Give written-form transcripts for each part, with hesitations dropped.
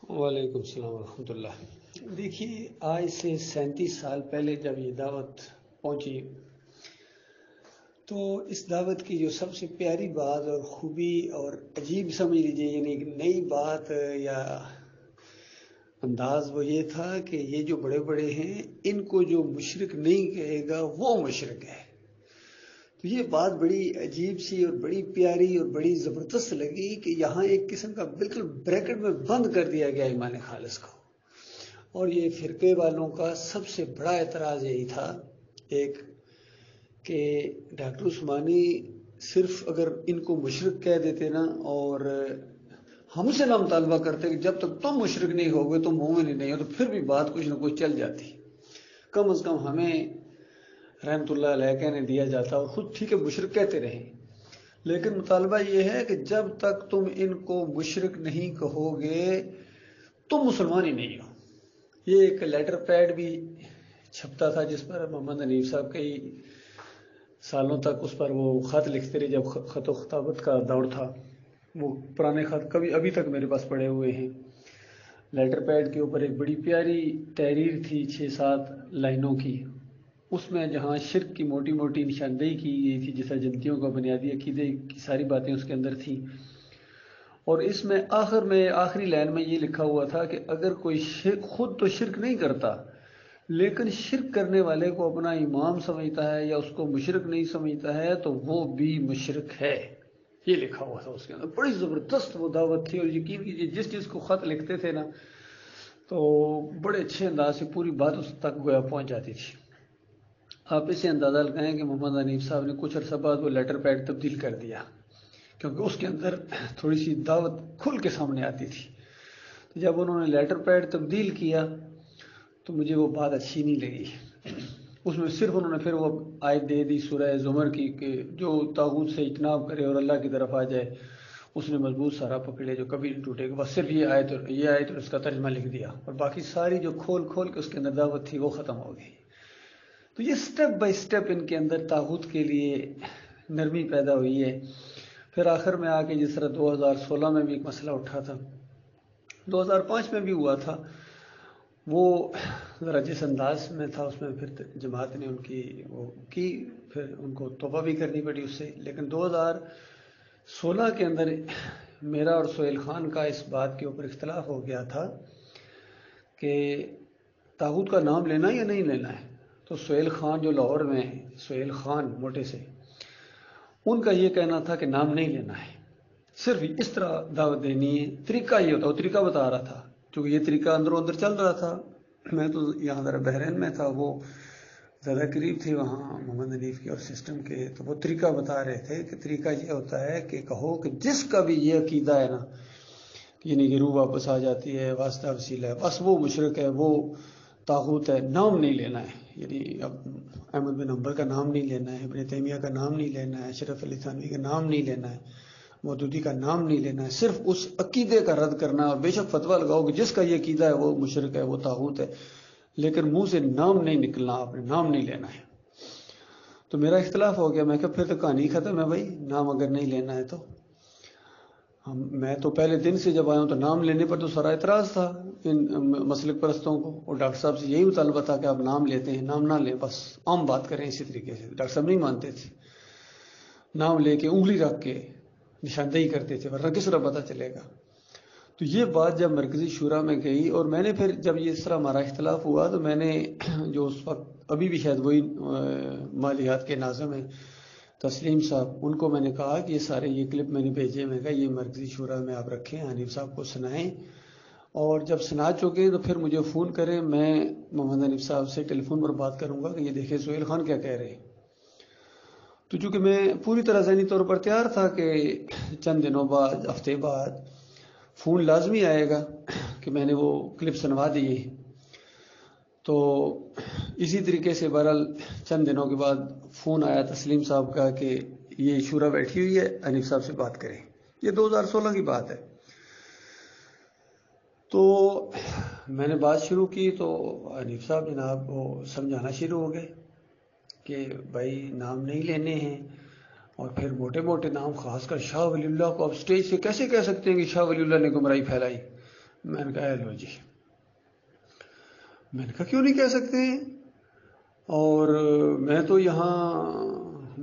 وعلیکم السلام ورحمۃ اللہ۔ دیکھیے، آج سے 37 سال پہلے جب یہ دعوت پہنچی تو اس دعوت کی جو سب سے پیاری بات اور خوبی اور عجیب سمجھ لیجیے، یعنی ایک نئی بات یا انداز وہ یہ تھا کہ یہ جو بڑے بڑے ہیں ان کو جو مشرک نہیں کہے گا وہ مشرک ہے۔ تو یہ بات بڑی عجیب سی اور بڑی پیاری اور بڑی زبردست لگی کہ یہاں ایک قسم کا بالکل بریکٹ میں بند کر دیا گیا ایمان خالص کو۔ اور یہ فرقے والوں کا سب سے بڑا اعتراض یہی تھا ایک کہ ڈاکٹر عثمانی صرف اگر ان کو مشرک کہہ دیتے نا اور ہم سے نہ مطالبہ کرتے کہ جب تک تم مشرک نہیں ہوگے تم مومن ہی نہیں ہو، تو پھر بھی بات کچھ نہ کچھ چل جاتی، کم از کم ہمیں رحمت اللہ علیہ کہنے دیا جاتا اور خود ٹھیک ہے مشرک کہتے رہے۔ لیکن مطالبہ یہ ہے کہ جب تک تم ان کو مشرک نہیں کہو گے تم مسلمان ہی نہیں ہو۔ یہ ایک لیٹر پیڈ بھی چھپتا تھا جس پر محمد حنیف صاحب کئی سالوں تک اس پر وہ خط لکھتے رہے، جب خط و خطابت کا دور تھا۔ وہ پرانے خط کبھی ابھی تک میرے پاس پڑے ہوئے ہیں۔ لیٹر پیڈ کے اوپر ایک بڑی پیاری تحریر تھی 6-7 لائنوں کی، اس میں جہاں شرک کی موٹی موٹی نشاندہی کی گئی تھی، جیسا جنتیوں کا بنیادی عقیدے کی ساری باتیں اس کے اندر تھیں، اور اس میں آخری لائن میں یہ لکھا ہوا تھا کہ اگر کوئی خود تو شرک نہیں کرتا لیکن شرک کرنے والے کو اپنا امام سمجھتا ہے یا اس کو مشرک نہیں سمجھتا ہے تو وہ بھی مشرک ہے۔ یہ لکھا ہوا تھا اس کے اندر۔ بڑی زبردست وہ دعوت تھی، اور یقین کیجیے جس چیز کو خط لکھتے تھے نا تو بڑے اچھے انداز سے پوری بات اس تک گویا پہنچ جاتی تھی۔ آپ اسے اندازہ لگائیں کہ محمد حنیف صاحب نے کچھ عرصہ بعد وہ لیٹر پیڈ تبدیل کر دیا، کیونکہ اس کے اندر تھوڑی سی دعوت کھل کے سامنے آتی تھی۔ تو جب انہوں نے لیٹر پیڈ تبدیل کیا تو مجھے وہ بات اچھی نہیں لگی۔ اس میں صرف انہوں نے پھر وہ آیت دے دی سورہ زمر کی کہ جو طاغوت سے اجتناب کرے اور اللہ کی طرف آ جائے اس نے مضبوط سہارا پکڑے جو کبھی نہیں ٹوٹے گا۔ بس صرف یہ آیت اور اس کا ترجمہ لکھ دیا، اور باقی ساری جو کھول کے اس کے اندر دعوت تھی وہ ختم ہو گئی۔ تو یہ سٹیپ بائی سٹیپ ان کے اندر طاغوت کے لیے نرمی پیدا ہوئی ہے۔ پھر آخر میں آ کے جس طرح 2016 میں بھی ایک مسئلہ اٹھا تھا، 2005 میں بھی ہوا تھا، وہ ذرا جس انداز میں تھا اس میں پھر جماعت نے ان کی وہ کی، پھر ان کو توبہ بھی کرنی پڑی اس سے۔ لیکن 2016 کے اندر میرا اور سہیل خان کا اس بات کے اوپر اختلاف ہو گیا تھا کہ طاغوت کا نام لینا یا نہیں لینا ہے۔ تو سہیل خان جو لاہور میں ہیں، سہیل خان موٹے سے، ان کا یہ کہنا تھا کہ نام نہیں لینا ہے، صرف اس طرح دعوت دینی ہے۔ طریقہ یہ ہوتا، وہ طریقہ بتا رہا تھا، کیونکہ یہ طریقہ اندر چل رہا تھا۔ میں تو یہاں ذرا بحرین میں تھا، وہ زیادہ قریب تھے وہاں محمد حنیف کے اور سسٹم کے، تو وہ طریقہ بتا رہے تھے کہ طریقہ یہ ہوتا ہے کہ کہو کہ جس کا بھی یہ عقیدہ ہے نا، یعنی کہ روح واپس آ جاتی ہے، واسطہ وسیلہ ہے، بس وہ مشرک ہے، وہ طاغوت ہے، نام نہیں لینا ہے۔ یعنی اب احمد بن حنبل کا نام نہیں لینا ہے، ابن تیمیہ کا نام نہیں لینا ہے، اشرف علی تھانوی کا نام نہیں لینا ہے، مودودی کا نام نہیں لینا ہے، صرف اس عقیدے کا رد کرنا ہے۔ اور بے شک فتویٰ لگاؤ کہ جس کا یہ عقیدہ ہے وہ مشرک ہے، وہ طاغوت ہے، لیکن منہ سے نام نہیں نکلنا، آپ نے نام نہیں لینا ہے۔ تو میرا اختلاف ہو گیا، میں کہا پھر تو کہانی ختم ہے بھائی، نام اگر نہیں لینا ہے تو۔ میں تو پہلے دن سے جب آیا ہوں تو نام لینے پر تو سارا اعتراض تھا ان مسلک پرستوں کو، اور ڈاکٹر صاحب سے یہی مطالبہ تھا کہ آپ نام لیتے ہیں، نام نہ لیں، بس عام بات کریں اسی طریقے سے۔ ڈاکٹر صاحب نہیں مانتے تھے، نام لے کے انگلی رکھ کے نشاندہی کرتے تھے، ورنہ کس طرح پتہ چلے گا۔ تو یہ بات جب مرکزی شورا میں گئی، اور میں نے پھر جب یہ اس طرح ہمارا اختلاف ہوا تو میں نے جو اس وقت ابھی بھی شاید وہی مالیات کے ناظم ہیں تسلیم صاحب، ان کو میں نے کہا کہ یہ سارے یہ کلپ میں نے بھیجے، میں کہا یہ مرکزی شورا میں آپ رکھیں، حنیف صاحب کو سنائیں، اور جب سنا چکے تو پھر مجھے فون کریں، میں محمد حنیف صاحب سے ٹیلی فون پر بات کروں گا کہ یہ دیکھیں سہیل خان کیا کہہ رہے ہیں۔ تو چونکہ میں پوری طرح ذہنی طور پر تیار تھا کہ چند دنوں بعد، ہفتے بعد فون لازمی آئے گا کہ میں نے وہ کلپ سنوا دیے، تو اسی طریقے سے بہرحال چند دنوں کے بعد فون آیا تسلیم صاحب کا کہ یہ شورا بیٹھی ہوئی ہے، حنیف صاحب سے بات کریں۔ یہ 2016 کی بات ہے۔ تو میں نے بات شروع کی تو حنیف صاحب جناب وہ سمجھانا شروع ہو گئے کہ بھائی نام نہیں لینے ہیں، اور پھر موٹے موٹے نام، خاص کر شاہ ولی اللہ کو آپ سٹیج سے کیسے کہہ سکتے ہیں کہ شاہ ولی اللہ نے گمراہی پھیلائی؟ میں نے کہا لو جی، میں نے کہا کیوں نہیں کہہ سکتے ہیں؟ اور میں تو یہاں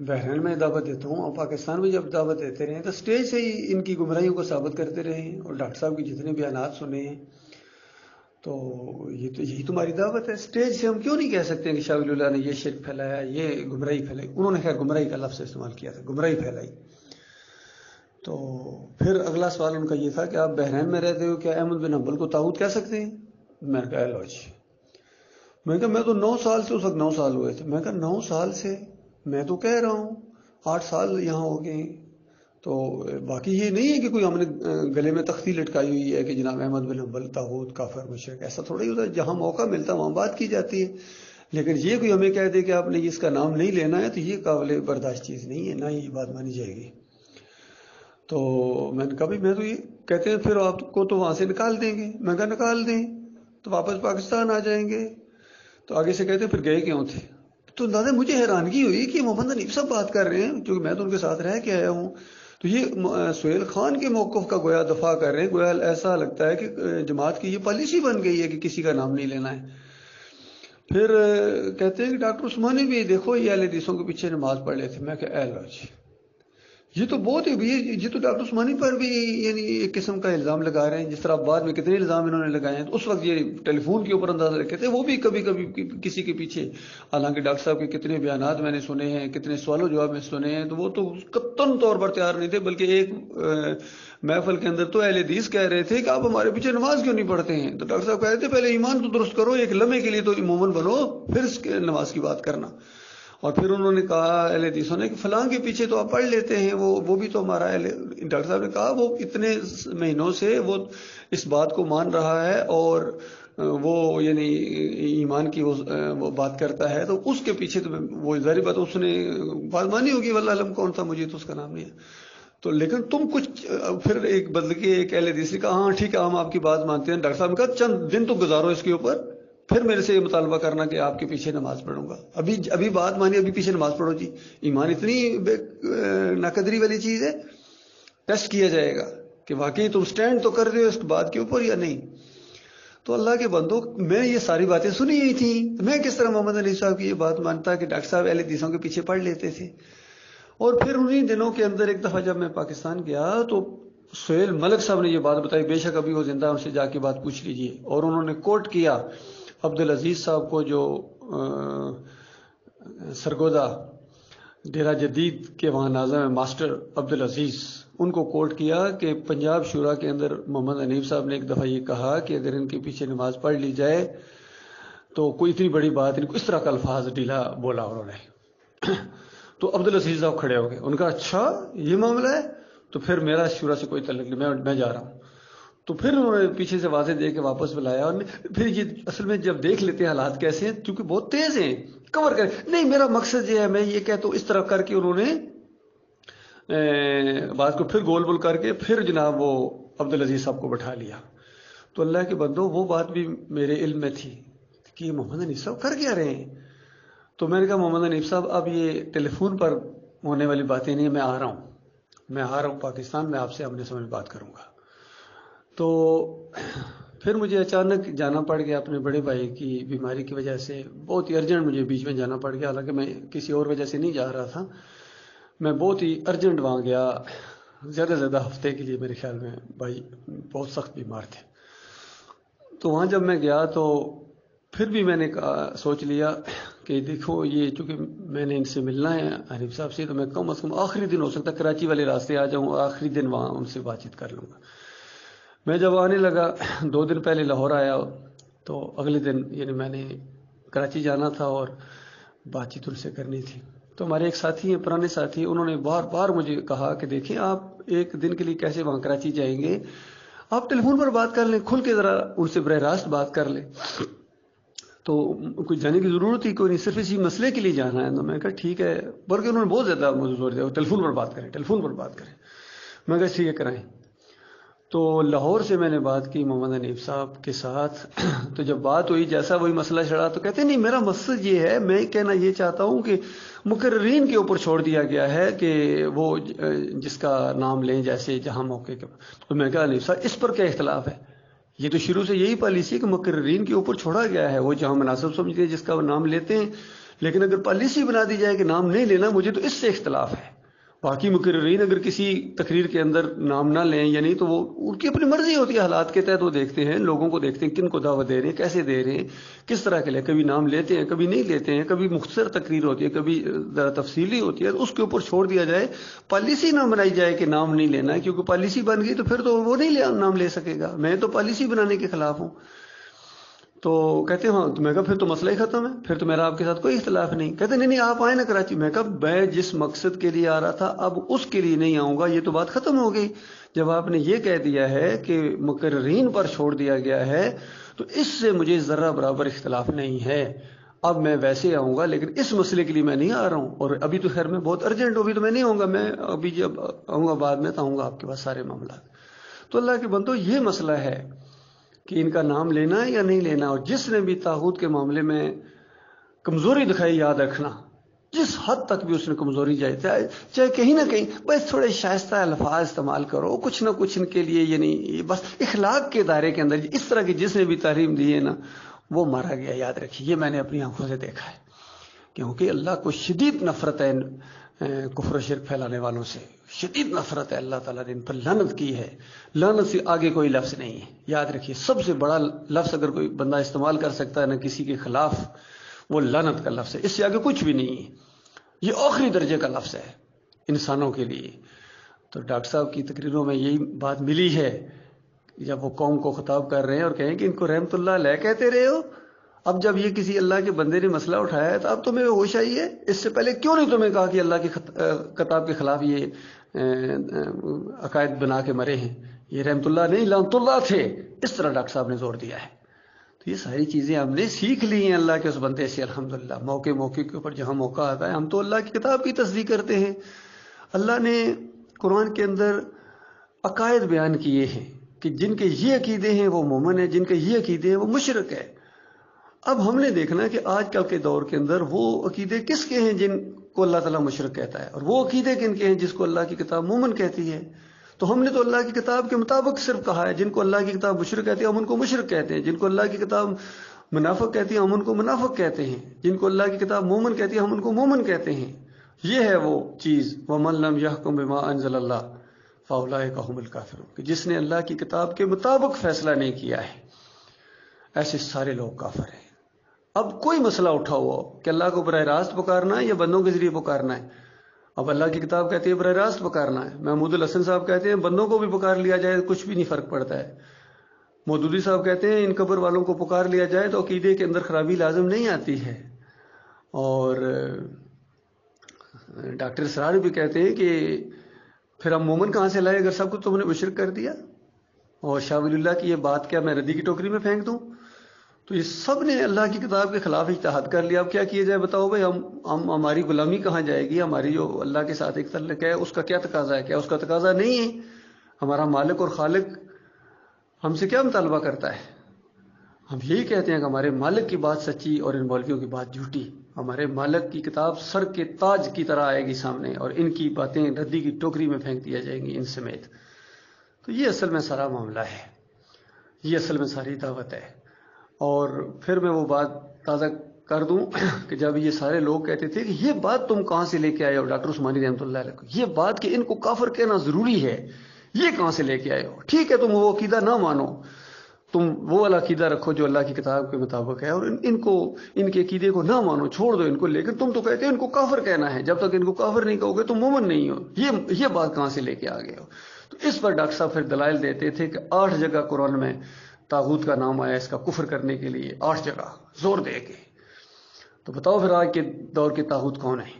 بحرین میں دعوت دیتا ہوں اور پاکستان میں جب دعوت دیتے رہے تو اسٹیج سے ہی ان کی گمراہیوں کو ثابت کرتے رہے ہیں، اور ڈاکٹر صاحب کی جتنے بیانات سنے ہیں تو یہی تمہاری دعوت ہے، اسٹیج سے ہم کیوں نہیں کہہ سکتے ہیں کہ شاہ ولی اللہ نے یہ شرک پھیلایا، یہ گمراہی پھیلائی؟ انہوں نے خیر گمراہی کا لفظ استعمال کیا تھا، گمراہی پھیلائی۔ تو پھر اگلا سوال ان کا یہ تھا کہ آپ بحرین میں رہتے ہو، کیا احمد بن حنبل کو طاغوت کہہ سکتے ہیں؟ میں نے کہا لو جی، میں نے کہا میں تو 9 سال سے، اس وقت 9 سال ہوئے تھے، میں نے کہا 9 سال سے میں تو کہہ رہا ہوں، 8 سال یہاں ہو گئے ہیں، تو باقی یہ نہیں ہے کہ کوئی ہم نے گلے میں تختی لٹکائی ہوئی ہے کہ جناب احمد بن حنبل طاغوت کافر مشرک، ایسا تھوڑا ہی ہوتا ہے، جہاں موقع ملتا ہے وہاں بات کی جاتی ہے، لیکن یہ کوئی ہمیں کہہ دے کہ آپ نے اس کا نام نہیں لینا ہے تو یہ قابل برداشت چیز نہیں ہے، نہ یہ بات مانی جائے گی۔ تو میں نے کہا بھائی میں تو یہ کہتے ہیں پھر آپ کو تو وہاں سے نکال دیں گے، میں کہا نکال دیں تو واپس پاکستان آ جائیں گے، تو آگے سے کہتے ہیں پھر گئے کیوں تھے؟ تو دادا مجھے حیرانگی ہوئی کہ محمد حنیف صاحب بات کر رہے ہیں کیونکہ میں تو ان کے ساتھ رہ کے آیا ہوں، تو یہ سہیل خان کے موقف کا گویا دفاع کر رہے ہیں، گویا ایسا لگتا ہے کہ جماعت کی یہ پالیسی بن گئی ہے کہ کسی کا نام نہیں لینا ہے۔ پھر کہتے ہیں کہ ڈاکٹر عثمانی بھی دیکھو یہ اہل حدیثوں کے پیچھے نماز پڑھ لیتے تھے، میں کہ اے لو جی، یہ تو بہت ہی یہ تو ڈاکٹر عثمانی پر بھی یعنی ایک قسم کا الزام لگا رہے ہیں، جس طرح بعد میں کتنے الزام انہوں نے لگائے ہیں، تو اس وقت یہ ٹیلی فون کے اوپر اندازہ رکھے تھے، وہ بھی کبھی کبھی کسی کے پیچھے، حالانکہ ڈاکٹر صاحب کے کتنے بیانات میں نے سنے ہیں، کتنے سوال و جواب میں سنے ہیں، تو وہ تو قطعاً طور پر تیار نہیں تھے، بلکہ ایک محفل کے اندر تو اہل حدیث کہہ رہے تھے کہ آپ ہمارے پیچھے نماز کیوں نہیں پڑھتے ہیں؟ تو ڈاکٹر صاحب کہہ رہے تھے پہلے ایمان تو درست کرو، ایک لمحے کے لیے تو مومن بنو، پھر اس کے نماز کی بات کرنا۔ اور پھر انہوں نے کہا اہل حدیثوں نے کہ فلاں کے پیچھے تو آپ پڑھ لیتے ہیں، وہ بھی تو ہمارا ڈاکٹر صاحب نے کہا وہ اتنے مہینوں سے وہ اس بات کو مان رہا ہے اور وہ یعنی ایمان کی وہ بات کرتا ہے، تو اس کے پیچھے تو وہ ظاہر بات اس نے بات مانی ہوگی، واللہ علم کون تھا، مجھے تو اس کا نام نہیں ہے۔ تو لیکن تم کچھ پھر ایک بدل کے ایک اہل حدیث نے کہا ہاں ٹھیک ہے ہم آپ کی بات مانتے ہیں، ڈاکٹر صاحب نے کہا چند دن تو گزارو اس کے اوپر، پھر میرے سے یہ مطالبہ کرنا کہ آپ کے پیچھے نماز پڑھوں گا، ابھی بات مانی، ابھی پیچھے نماز پڑھو جی۔ ایمان اتنی ناقدری والی چیز ہے، ٹیسٹ کیا جائے گا کہ واقعی تم سٹینڈ تو کر رہے ہو اس بات کے اوپر یا نہیں۔ تو اللہ کے بندو، میں یہ ساری باتیں سنی ہوئی تھیں، میں کس طرح محمد حنیف صاحب کی یہ بات مانتا کہ ڈاکٹر صاحب اہل حدیثوں کے پیچھے پڑھ لیتے تھے۔ اور پھر انہی دنوں کے اندر ایک دفعہ جب میں پاکستان گیا تو سہیل ملک صاحب نے یہ بات بتائی، بے شک ابھی وہ زندہ، ان سے جا کے بات پوچھ لیجیے، اور انہوں نے کوٹ کیا عبدالعزیز صاحب کو، جو سرگودا ڈیرہ جدید کے وہاں ناظم ہے ماسٹر عبدالعزیز، ان کو کوٹ کیا کہ پنجاب شورا کے اندر محمد حنیف صاحب نے ایک دفعہ یہ کہا کہ اگر ان کے پیچھے نماز پڑھ لی جائے تو کوئی اتنی بڑی بات نہیں، اس طرح کا الفاظ ڈھیلا بولا انہوں نے۔ تو عبدالعزیز صاحب کھڑے ہو گئے، ان کا اچھا یہ معاملہ ہے، تو پھر میرا شورا سے کوئی تعلق نہیں، میں جا رہا ہوں۔ تو پھر انہوں نے پیچھے سے واضح دے کے واپس بلایا، اور پھر یہ اصل میں جب دیکھ لیتے ہیں حالات کیسے ہیں، کیونکہ بہت تیز ہیں، کور کر نہیں، میرا مقصد یہ ہے، میں یہ کہتا ہوں، اس طرح کر کے انہوں نے بات کو پھر گول بول کر کے پھر جناب وہ عبدالعزیز صاحب کو بٹھا لیا۔ تو اللہ کے بندو، وہ بات بھی میرے علم میں تھی کہ محمد حنیف صاحب کر کیا رہے ہیں۔ تو میں نے کہا محمد حنیف صاحب اب یہ ٹیلی فون پر ہونے والی باتیں نہیں، میں آ رہا ہوں پاکستان، میں آپ سے آمنے سامنے بات کروں گا۔ تو پھر مجھے اچانک جانا پڑ گیا اپنے بڑے بھائی کی بیماری کی وجہ سے، بہت ہی ارجنٹ مجھے بیچ میں جانا پڑ گیا، حالانکہ میں کسی اور وجہ سے نہیں جا رہا تھا، میں بہت ہی ارجنٹ وہاں گیا، زیادہ ہفتے کے لیے میرے خیال میں بھائی بہت سخت بیمار تھے۔ تو وہاں جب میں گیا تو پھر بھی میں نے سوچ لیا کہ دیکھو یہ چونکہ میں نے ان سے ملنا ہے حنیف صاحب سے، تو میں کم از کم آخری دن ہو سکتا کراچی والے راستے آ جاؤں، آخری دن وہاں ان سے بات چیت کر لوں گا۔ میں جب آنے لگا 2 دن پہلے لاہور آیا، تو اگلے دن یعنی میں نے کراچی جانا تھا اور بات چیت ان سے کرنی تھی۔ تو ہمارے ایک ساتھی ہیں، پرانے ساتھی، انہوں نے بار بار مجھے کہا کہ دیکھیں آپ ایک دن کے لیے کیسے وہاں کراچی جائیں گے، آپ ٹیلی فون پر بات کر لیں، کھل کے ذرا ان سے براہ راست بات کر لیں۔ تو کوئی جانے کی ضرورت ہی کوئی نہیں، صرف اسی مسئلے کے لیے جانا ہے۔ تو میں کہا ٹھیک ہے، بلکہ انہوں نے بہت زیادہ مجھے زور دیا ٹیلی فون پر بات کریں، ٹیلی فون پر بات کریں۔ میں کہا ٹھیک ہے کرائیں۔ تو لاہور سے میں نے بات کی محمد حنیف صاحب کے ساتھ، تو جب بات ہوئی جیسا وہی مسئلہ چڑھا، تو کہتے نہیں میرا مقصد یہ ہے، میں کہنا یہ چاہتا ہوں کہ مقررین کے اوپر چھوڑ دیا گیا ہے کہ وہ جس کا نام لیں جیسے جہاں موقع کے۔ تو میں کہا حنیف صاحب اس پر کیا اختلاف ہے، یہ تو شروع سے یہی پالیسی ہے کہ مقررین کے اوپر چھوڑا گیا ہے، وہ جہاں مناسب سمجھتے ہیں جس کا وہ نام لیتے ہیں، لیکن اگر پالیسی بنا دی جائے کہ نام نہیں لینا، مجھے تو اس سے اختلاف ہے۔ باقی مقررین اگر کسی تقریر کے اندر نام نہ لیں یا نہیں تو وہ ان کی اپنی مرضی ہوتی ہے، حالات کے تحت وہ دیکھتے ہیں، لوگوں کو دیکھتے ہیں کن کو دعوت دے رہے ہیں، کیسے دے رہے ہیں، کس طرح کے لئے، کبھی نام لیتے ہیں کبھی نہیں لیتے ہیں، کبھی مختصر تقریر ہوتی ہے کبھی ذرا تفصیلی ہوتی ہے، اس کے اوپر چھوڑ دیا جائے، پالیسی نہ بنائی جائے کہ نام نہیں لینا ہے، کیونکہ پالیسی بن گئی تو پھر تو وہ نہیں نام لے سکے گا۔ میں تو پالیسی بنانے کے خلاف ہوں۔ تو کہتے ہیں ہاں، تو میں کہا پھر تو مسئلہ ہی ختم ہے، پھر تو میرا آپ کے ساتھ کوئی اختلاف نہیں۔ کہتے نہیں نہیں آپ آئیں نا کراچی۔ میں کہا میں جس مقصد کے لیے آ رہا تھا اب اس کے لیے نہیں آؤں گا، یہ تو بات ختم ہو گئی۔ جب آپ نے یہ کہہ دیا ہے کہ مقررین پر چھوڑ دیا گیا ہے تو اس سے مجھے ذرہ برابر اختلاف نہیں ہے، اب میں ویسے آؤں گا، لیکن اس مسئلے کے لیے میں نہیں آ رہا ہوں۔ اور ابھی تو خیر میں بہت ارجنٹ ہوں، ابھی تو میں نہیں آؤں گا، میں ابھی جب آؤں گا بعد میں تو آؤں گا آپ کے پاس سارے معاملات۔ تو اللہ کے بندو یہ مسئلہ ہے کہ ان کا نام لینا یا نہیں لینا، اور جس نے بھی طاغوت کے معاملے میں کمزوری دکھائی، یاد رکھنا جس حد تک بھی اس نے کمزوری چاہے کہیں نہ کہیں بس تھوڑے شائستہ الفاظ استعمال کرو، کچھ نہ کچھ ان کے لیے، یعنی بس اخلاق کے دائرے کے اندر اس طرح کی جس نے بھی تعلیم دی ہے نا وہ مارا گیا، یاد رکھیے، یہ میں نے اپنی آنکھوں سے دیکھا ہے۔ کیونکہ اللہ کو شدید نفرت ہے کفر و شرک پھیلانے والوں سے، شدید نفرت ہے، اللہ تعالیٰ نے ان پر لعنت کی ہے۔ لعنت سے آگے کوئی لفظ نہیں ہے، یاد رکھیے، سب سے بڑا لفظ اگر کوئی بندہ استعمال کر سکتا ہے نا کسی کے خلاف، وہ لعنت کا لفظ ہے، اس سے آگے کچھ بھی نہیں ہے، یہ آخری درجے کا لفظ ہے انسانوں کے لیے۔ تو ڈاکٹر صاحب کی تقریروں میں یہی بات ملی ہے، جب وہ قوم کو خطاب کر رہے ہیں اور کہیں کہ ان کو رحمت اللہ علیہ کہتے رہے ہو، اب جب یہ کسی اللہ کے بندے نے مسئلہ اٹھایا ہے تو اب تمہیں ہوش آئی ہے، اس سے پہلے کیوں نہیں تمہیں کہا کہ اللہ کی کتاب کے خلاف یہ عقائد بنا کے مرے ہیں، یہ رحمت اللہ نہیں لعنت اللہ تھے، اس طرح ڈاکٹر صاحب نے زور دیا ہے۔ تو یہ ساری چیزیں ہم نے سیکھ لی ہیں اللہ کے اس بندے سے، الحمدللہ۔ موقع کے اوپر جہاں موقع آتا ہے ہم تو اللہ کی کتاب کی تصدیق کرتے ہیں۔ اللہ نے قرآن کے اندر عقائد بیان کیے ہیں کہ جن کے یہ عقیدے ہیں وہ مومن ہیں، جن کے یہ عقیدے ہیں وہ مشرک ہے۔ اب ہم نے دیکھنا کہ آج کل کے دور کے اندر وہ عقیدے کس کے ہیں جن کو اللہ تعالیٰ مشرک کہتا ہے، اور وہ عقیدے کن کے ہیں جس کو اللہ کی کتاب مومن کہتی ہے۔ تو ہم نے تو اللہ کی کتاب کے مطابق صرف کہا ہے، جن کو اللہ کی کتاب مشرک کہتی ہے ہم ان کو مشرک کہتے ہیں، جن کو اللہ کی کتاب منافق کہتی ہے ہم ان کو منافق کہتے ہیں، جن کو اللہ کی کتاب مومن کہتی ہے ہم ان کو مومن کہتے ہیں۔ یہ ہے وہ چیز، وَمَن لَّمْ يَحْكُم بِمَا أَنزَلَ اللَّهُ فَأُولَٰئِكَ هُمُ الْكَافِرُونَ، کہ جس نے اللہ کی کتاب کے مطابق فیصلہ نہیں کیا ہے، ایسے سارے لوگ کافر ہیں۔ اب کوئی مسئلہ اٹھا ہوا ہو کہ اللہ کو براہ راست پکارنا ہے یا بندوں کے ذریعے پکارنا ہے، اب اللہ کی کتاب کہتی ہے براہ راست پکارنا ہے، محمود الحسن صاحب کہتے ہیں بندوں کو بھی پکار لیا جائے کچھ بھی نہیں فرق پڑتا ہے، مودودی صاحب کہتے ہیں ان قبر والوں کو پکار لیا جائے تو عقیدے کے اندر خرابی لازم نہیں آتی ہے، اور ڈاکٹر اسرار بھی کہتے ہیں کہ پھر ہم مومن کہاں سے لائے اگر سب کو تم نے مشرک کر دیا، اور شاہ ولی اللہ کی یہ بات کیا میں ردی کی ٹوکری میں پھینک دوں؟ تو یہ سب نے اللہ کی کتاب کے خلاف اجتہاد کر لیا۔ اب کیا کیا جائے بتاؤ بھائی، ہم ہماری غلامی کہاں جائے گی؟ ہماری جو اللہ کے ساتھ ایک تعلق ہے اس کا کیا تقاضا ہے؟ کیا اس کا تقاضا نہیں ہے؟ ہمارا مالک اور خالق ہم سے کیا مطالبہ کرتا ہے؟ ہم یہی کہتے ہیں کہ ہمارے مالک کی بات سچی اور ان مولویوں کی بات جھوٹی۔ ہمارے مالک کی کتاب سر کے تاج کی طرح آئے گی سامنے، اور ان کی باتیں ردی کی ٹوکری میں پھینک دیا جائیں گی ان سمیت۔ تو یہ اصل میں سارا معاملہ ہے، یہ اصل میں ساری دعوت ہے۔ اور پھر میں وہ بات تازہ کر دوں کہ جب یہ سارے لوگ کہتے تھے کہ یہ بات تم کہاں سے لے کے آئے ہو، ڈاکٹر عثمانی رحمۃ اللہ علیہ کو، یہ بات کہ ان کو کافر کہنا ضروری ہے، یہ کہاں سے لے کے آئے ہو؟ ٹھیک ہے تم وہ عقیدہ نہ مانو، تم وہ والا عقیدہ رکھو جو اللہ کی کتاب کے مطابق ہے، اور ان کے عقیدے کو نہ مانو، چھوڑ دو ان کو، لیکن تم تو کہتے ہو ان کو کافر کہنا ہے، جب تک ان کو کافر نہیں کہو گے تم مومن نہیں ہو، یہ بات کہاں سے لے کے آ گئے ہو؟ تو اس پر ڈاکٹر صاحب پھر دلائل دیتے تھے کہ 8 جگہ قرآن میں طاغوت کا نام آیا اس کا کفر کرنے کے لیے، 8 جگہ زور دے کے۔ تو بتاؤ پھر آج کے دور کے طاغوت کون ہیں؟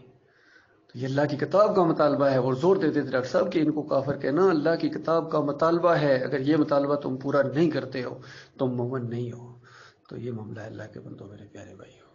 تو یہ اللہ کی کتاب کا مطالبہ ہے، اور زور دیتے تھے ڈاکٹر صاحب کہ ان کو کافر کہنا اللہ کی کتاب کا مطالبہ ہے، اگر یہ مطالبہ تم پورا نہیں کرتے ہو تم مومن نہیں ہو۔ تو یہ معاملہ ہے اللہ کے بندوں میرے پیارے بھائیوں۔